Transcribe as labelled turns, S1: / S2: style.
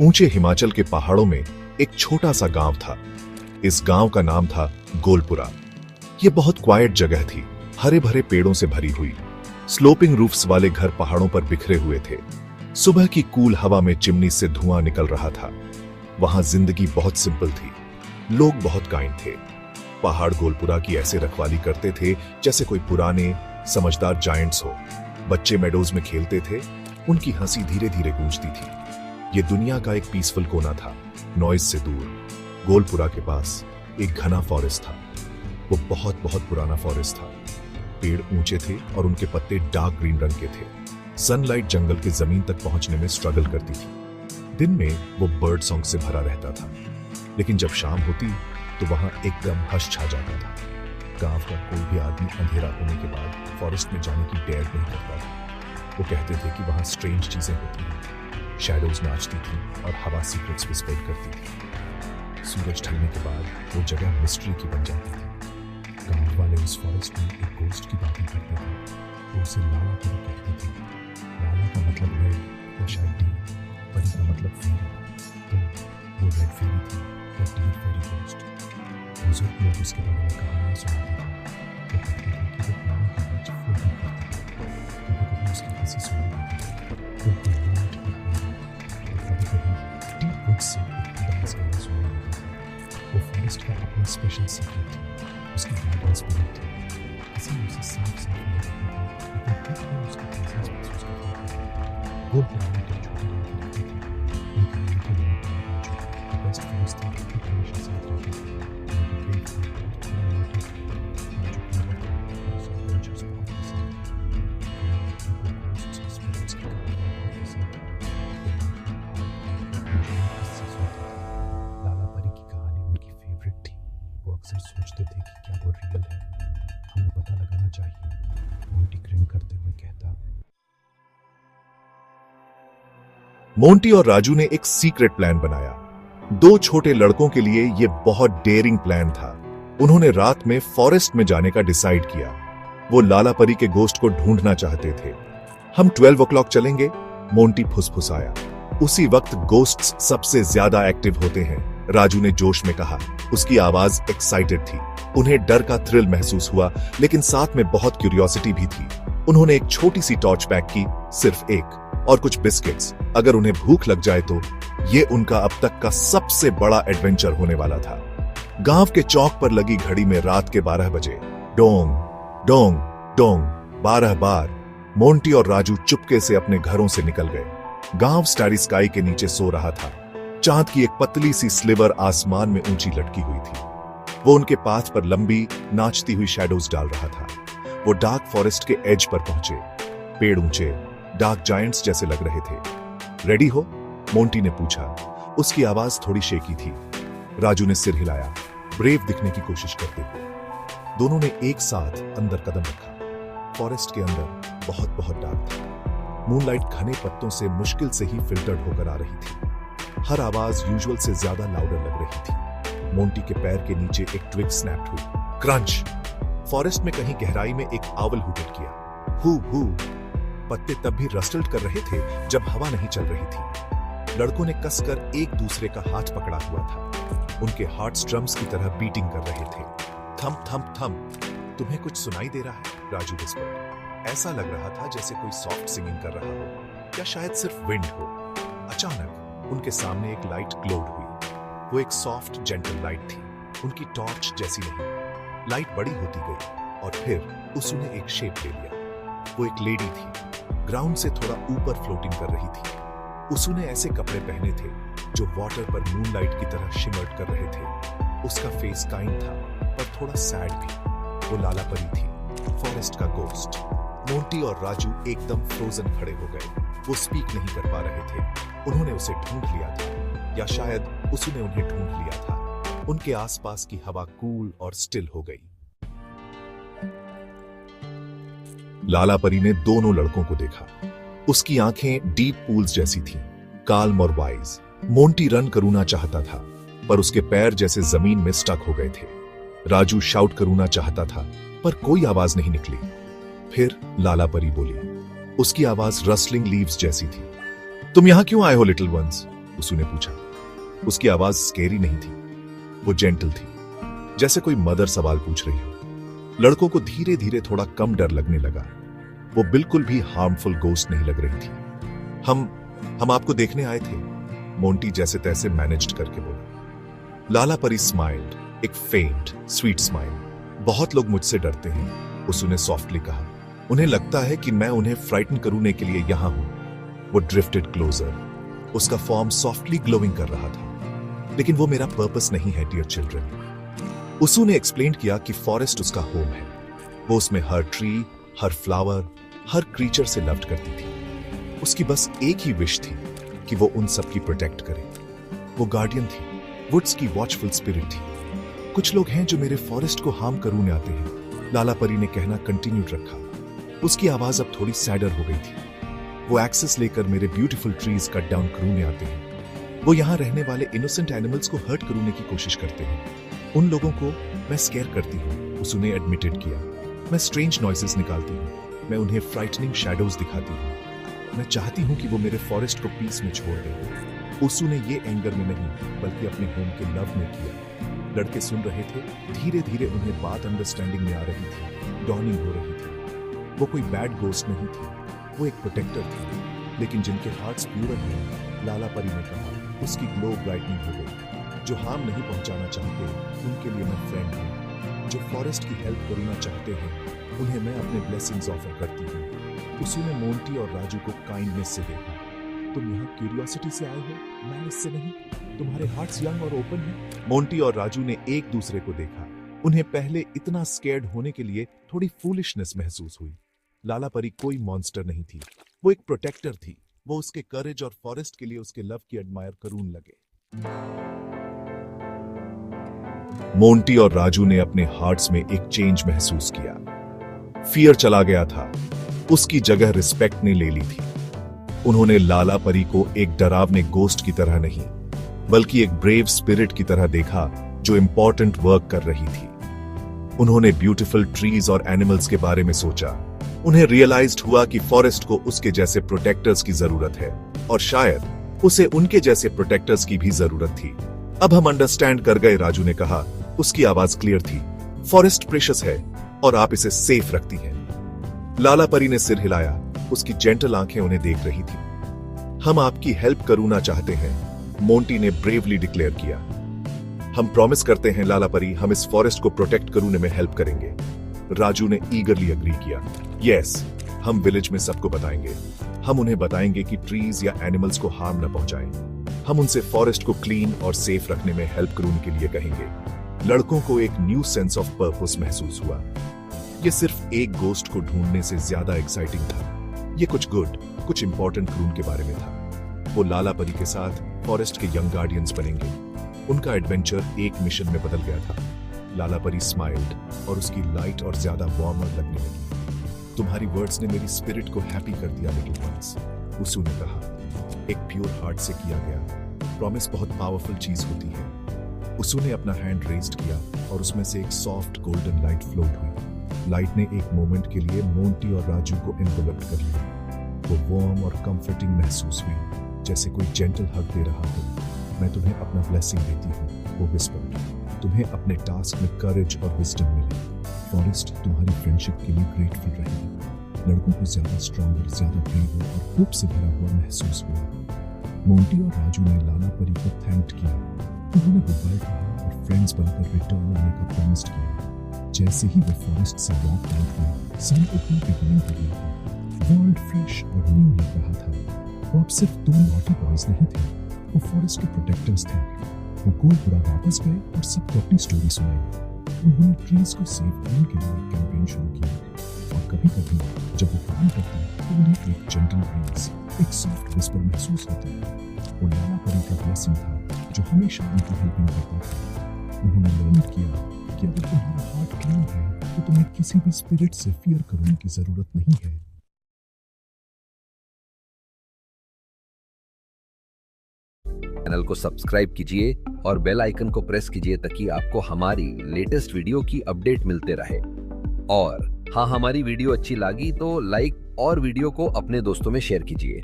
S1: ऊंचे हिमाचल के पहाड़ों में एक छोटा सा गांव था। इस गांव का नाम था गोलपुरा। यह बहुत क्वाइट जगह थी, हरे भरे पेड़ों से भरी हुई। स्लोपिंग रूफ्स वाले घर पहाड़ों पर बिखरे हुए थे। सुबह की कूल हवा में चिमनी से धुआं निकल रहा था। वहां जिंदगी बहुत सिंपल थी, लोग बहुत काइंड थे। पहाड़ गोलपुरा की ऐसे रखवाली करते थे जैसे कोई पुराने समझदार जायंट्स हो। बच्चे मेडोज में खेलते थे, उनकी हंसी धीरे धीरे गूंजती थी। ये दुनिया का एक पीसफुल कोना था, नॉइज से दूर। गोलपुरा के पास एक घना फॉरेस्ट था। वो बहुत बहुत पुराना फॉरेस्ट था। पेड़ ऊंचे थे और उनके पत्ते डार्क ग्रीन रंग के थे। सनलाइट जंगल के जमीन तक पहुंचने में स्ट्रगल करती थी। दिन में वो बर्ड सॉन्ग से भरा रहता था, लेकिन जब शाम होती तो वहां एकदम हश छा जाता था। गांव का कोई भी आदमी अंधेरा होने के बाद फॉरेस्ट में जाने की डेयर नहीं करता था। वो कहते थे कि वहां स्ट्रेंज चीजें होती हैं, शैडोज नाचती थी और हवा सीक्रेट्स विस्पर करती थी। सूरज ढलने के बाद वो जगह मिस्ट्री की बन जाती थी। गांव वाले उस फॉरेस्ट में एक गोस्ट की बातें करते थे। वो उसे लाला परी कहते थे। लाला का मतलब रेड या शायद डीर, परी का मतलब फेरी। तो वो रेड फेरी थी या डीर फेरी गोस्ट। बुजुर्ग लोग उसके बारे में कहानियां सुनाते थे। वो कहते थे कि वो पानी के बीच फ्लोटिंग करती थी। कभी कभी उसकी हंसी सुनाई देती थी, बिल्कुल लाइट और मेरी। और कभी कभी डीप वुड से एक डांस गाना सुनाई देता था। वो फॉरेस्ट का अपना स्पेशल सीक्रेट था, उसकी गार्डन स्पिरिट थी। किसी ने उसे साफ साफ नहीं देखा था, लेकिन हर कोई उसका प्रेजेंस महसूस करता था। गोलपुरा में तो छोटे लड़के रहते थे, उनके मीठे लड़के जो द बेस्ट फ्रेंड्स थे, वो हमेशा साथ रहते थे। सोचते थे कि क्या वो रियल है, हमें पता लगाना चाहिए। मोंटी ग्रिन करते हुए कहता। मोंटी और राजू ने एक सीक्रेट प्लान बनाया। दो छोटे लड़कों के लिए यह बहुत डेयरिंग प्लान था। उन्होंने रात में फॉरेस्ट में जाने का डिसाइड किया। वो लाला परी के गोस्ट को ढूंढना चाहते थे। हम 12 o'clock चलेंगे, मोंटी फुसफुसाया। उसी वक्त गोस्ट्स सबसे ज्यादा एक्टिव होते हैं, राजू ने जोश में कहा। उसकी आवाज एक्साइटेड थी। उन्हें डर का थ्रिल महसूस हुआ, लेकिन साथ में बहुत क्यूरियोसिटी भी थी। उन्होंने एक छोटी सी टॉर्च पैक की, सिर्फ एक, और कुछ बिस्किट्स। अगर उन्हें भूख लग जाए तो ये उनका अब तक का सबसे बड़ा एडवेंचर होने वाला था। गांव के चौक पर लगी घड़ी में रात के 12 बजे। डोंग डोंग डोंग 12 बार। मोंटी और राजू चुपके से अपने घरों से निकल गए। गांव स्टारी स्काई के नीचे सो रहा था। चांद की एक पतली सी स्लिवर आसमान में ऊंची लटकी हुई थी। वो उनके पाथ पर लंबी नाचती हुई शैडोज डाल रहा था। वो डार्क फॉरेस्ट के एज पर पहुंचे। पेड़ ऊंचे डार्क जायंट्स जैसे लग रहे थे। रेडी हो? मोंटी ने पूछा। उसकी आवाज थोड़ी शेकी थी। राजू ने सिर हिलाया, ब्रेव दिखने की कोशिश करते हुए। दोनों ने एक साथ अंदर कदम रखा। फॉरेस्ट के अंदर बहुत बहुत डार्क था। मूनलाइट घने पत्तों से मुश्किल से ही फिल्टर्ड होकर आ रही थी। हर आवाज यूजुअल से ज्यादा लाउडर लग रही थी। मोंटी के पैर के नीचे एक ट्विग स्नैप्ड हुई। क्रंच! फॉरेस्ट में कहीं गहराई में एक आउल हुटेड किया। हू हू! पत्ते तब भी रस्टल्ड कर रहे थे जब हवा नहीं चल रही थी। लड़कों ने कसकर एक दूसरे का हाथ पकड़ा हुआ था। उनके हार्ट स्ट्रम्स की तरह बीटिंग कर रहे थे। थम थम थम। तुम्हें कुछ सुनाई दे रहा है? राजू विस्पर्ड। ऐसा लग रहा था जैसे कोई सॉफ्ट सिंगिंग कर रहा हो, या शायद सिर्फ विंड हो। अचानक उनके सामने एक लाइट ग्लोड हुई। वो एक सॉफ्ट जेंटल लाइट थी, उनकी टॉर्च जैसी नहीं। लाइट बड़ी होती गई और फिर उसने एक शेप ले लिया। वो एक लेडी थी, ग्राउंड से थोड़ा ऊपर फ्लोटिंग कर रही थी। उसने ऐसे कपड़े पहने थे जो वाटर पर मूनलाइट की तरह शिमर्ड कर रहे थे। उसका फेस काइंड था पर थोड़ा सैड भी। वो लाला परी थी, फॉरेस्ट का गोस्ट। मोंटी और राजू एकदम फ्रोजन खड़े हो गए। वो स्पीक नहीं कर पा रहे थे। उन्होंने उसे ढूंढ लिया था, या शायद उसने उन्हें ढूंढ लिया था। उनके आसपास की हवा कूल और स्टिल हो गई। लाला परी ने दोनों लड़कों को देखा। उसकी आंखें डीप पूल्स जैसी थीं, काल्म और वाइज। मोंटी रन करना चाहता था, पर उसके पैर जैसे जमीन में स्टक हो गए थे। राजू शाउट करना चाहता था, पर कोई आवाज नहीं निकली। फिर लाला परी बोली। उसकी आवाज रस्लिंग लीव्स जैसी थी। तुम यहां क्यों आए हो लिटिल वंस? उसू ने पूछा। उसकी आवाज स्केरी नहीं थी, वो जेंटल थी, जैसे कोई मदर सवाल पूछ रही हो। लड़कों को धीरे धीरे थोड़ा कम डर लगने लगा। वो बिल्कुल भी हार्मफुल गोस्ट नहीं लग रही थी। हम आपको देखने आए थे, मोंटी जैसे तैसे मैनेज्ड करके बोला। लाला परी स्माइल्ड, एक फेंट स्वीट स्माइल। बहुत लोग मुझसे डरते हैं, उसू ने सॉफ्टली कहा। उन्हें लगता है कि मैं उन्हें फ्राइटन करने के लिए यहां हूं। वो ड्रिफ्टेड क्लोजर, उसका फॉर्म सॉफ्टली ग्लोइंग कर रहा था। लेकिन वो मेरा पर्पस नहीं है डियर चिल्ड्रन। उसू ने एक्सप्लेन किया कि फॉरेस्ट उसका होम है। वो उसमें हर ट्री, हर फ्लावर, हर क्रीचर से लव्ड करती थी। उसकी बस एक ही विश थी कि वो उन सब की प्रोटेक्ट करे। वो गार्डियन थी, वुड्स की वॉचफुल स्पिरिट थी। कुछ लोग हैं जो मेरे फॉरेस्ट को हार्म करने आते हैं, लाला परी ने कहना कंटिन्यूड रखा। उसकी आवाज अब थोड़ी सैडर हो गई थी। वो एक्सेस लेकर मेरे ब्यूटीफुल ट्रीज कट डाउन करने आते हैं। वो यहाँ रहने वाले इनोसेंट एनिमल्स को हर्ट करने की कोशिश करते हैं। उन लोगों को मैं स्केयर करती हूँ, उसने एडमिटेड किया। मैं स्ट्रेंज नॉइसेस निकालती हूँ, मैं उन्हें फ्राइटनिंग शैडोज दिखाती हूँ। मैं चाहती हूँ कि वो मेरे फॉरेस्ट को पीस में छोड़ दें। उसू ने ये एंगर में नहीं, बल्कि अपने होम के लव में किया। लड़के सुन रहे थे, धीरे धीरे उन्हें बात अंडरस्टैंडिंग में आ रही थी, डॉनिंग हो रही थी। वो कोई बैड गोस्ट नहीं थी, वो एक प्रोटेक्टर थी। लेकिन जिनके हार्ट्स प्योर हैं, लाला परी ने कहा, उसकी ग्लो ब्राइटनिंग हो गई। जो हार्म नहीं पहुंचाना चाहते, उनके लिए मैं फ्रेंड हूँ। जो फॉरेस्ट की हेल्प करना चाहते हैं, उन्हें मैं अपने ब्लेसिंग्स ऑफर करती हूँ। उसी ने मोंटी और राजू को काइंडनेस से देखा। तुम यहाँ क्यूरियोसिटी से आए हो, मैनेज से नहीं। तुम्हारे हार्ट्स यंग और ओपन हैं। मोंटी और राजू ने एक दूसरे को देखा। उन्हें पहले इतना स्केर्ड होने के लिए थोड़ी फूलिशनेस महसूस हुई। लाला परी कोई मॉन्स्टर नहीं थी, वो एक प्रोटेक्टर थी। वो उसके करेज और फॉरेस्ट के लिए उसके लव की एडमायर करून लगे। मोंटी और राजू ने अपने हार्ट्स में एक चेंज महसूस किया। फियर चला गया था, उसकी जगह रिस्पेक्ट ने ले ली थी। उन्होंने लाला परी को एक डरावने गोस्ट की तरह नहीं, बल्कि एक ब्रेव स्पिरिट की तरह देखा जो इंपॉर्टेंट वर्क कर रही थी। उन्होंने ब्यूटीफुल ट्रीज और एनिमल्स के बारे में सोचा। उन्हें रियलाइज्ड हुआ कि फॉरेस्ट को उसके जैसे प्रोटेक्टर्स की जरूरत है, और शायद उसे उनके जैसे प्रोटेक्टर्स की भी जरूरत थी। अब हम अंडरस्टैंड कर गए, राजू ने कहा। उसकी आवाज क्लियर थी। फॉरेस्ट प्रेशियस है और आप इसे सेफ रखती हैं। लाला परी ने सिर हिलाया, उसकी जेंटल आंखें उन्हें देख रही थी। हम आपकी हेल्प करना चाहते हैं, मोंटी ने ब्रेवली डिक्लेयर किया। हम प्रॉमिस करते हैं लाला परी, हम इस फॉरेस्ट को प्रोटेक्ट करने में हेल्प करेंगे। राजू ने ईगरली अग्री किया। यस, हम विलेज में सबको बताएंगे। हम उन्हें बताएंगे कि ट्रीज या एनिमल्स को हार्म न पहुंचाएं। हम उनसे फॉरेस्ट को क्लीन और सेफ रखने में हेल्प करने के लिए कहेंगे। लड़कों को एक न्यू सेंस ऑफ पर्पस महसूस हुआ। ये सिर्फ एक गोस्ट को ढूंढने से ज्यादा एक्साइटिंग था। ये कुछ गुड, कुछ इंपॉर्टेंट क्रून के बारे में था। वो लाला परी के साथ फॉरेस्ट के यंग गार्डियंस बनेंगे। उनका एडवेंचर एक मिशन में बदल गया था। लाला परी स्माइल्ड और उसकी लाइट और ज्यादा वार्मर लगने लगी। तुम्हारी वर्ड्स ने मेरी स्पिरिट को हैप्पी कर दिया लिटिल वंस, उसू ने कहा। एक प्योर हार्ट से किया गया प्रॉमिस बहुत पावरफुल चीज होती है। उसू ने अपना हैंड रेज्ड किया और उसमें से एक सॉफ्ट गोल्डन लाइट फ्लोट हुई। लाइट ने एक मोमेंट के लिए मोंटी और राजू को एनवेलप्ड कर लिया। वो वार्म और कंफर्टिंग महसूस हुई, जैसे कोई जेंटल हग दे रहा हो। मैं तुम्हें अपना ब्लेसिंग देती हूँ, वो विस्पर्ड। तुम्हें अपने टास्क में करेज और विजडम मिले। फॉरेस्ट तुम्हारी फ्रेंडशिप के लिए ग्रेटफुल रहेगी। लड़कों को ज्यादा स्ट्रॉन्गर, ज्यादा ब्रेव और होप से भरा हुआ महसूस हुआ। मोंटी और राजू ने लाला परी को थैंक किया। उन्होंने गुड बाय कहा और फ्रेंड्स बनकर रिटर्न आने का प्रॉमिस किया। जैसे ही वो फॉरेस्ट से वॉक आउट हुए, सन अपनी बिगिनिंग कर रहा था। वर्ल्ड फ्रेश और न्यू लग रहा था। वो अब सिर्फ दो नॉटी बॉयज नहीं थे, वो फॉरेस्ट के प्रोटेक्टर्स थे। वो गोलपुरा वापस गए और सबको अपनी स्टोरी सुनाई। उन्होंने ट्रीज को सेव करने के लिए कैंपेन शुरू किया। और कभी कभी जब वो काम करते तो उन्हें एक जेंटल ब्रीज, एक सॉफ्ट विस्पर महसूस होता है। वो लाला परी का ब्लेसिंग था जो हमेशा उनकी हेल्पिंग करता था। उन्होंने लर्न किया कि अगर तुम्हारा हार्ट क्लीन है तो तुम्हें किसी भी स्पिरिट से फियर करने की जरूरत नहीं है।
S2: चैनल को सब्सक्राइब कीजिए और बेल आइकन को प्रेस कीजिए ताकि आपको हमारी लेटेस्ट वीडियो की अपडेट मिलते रहे। और हाँ, हमारी वीडियो अच्छी लगी तो लाइक और वीडियो को अपने दोस्तों में शेयर कीजिए।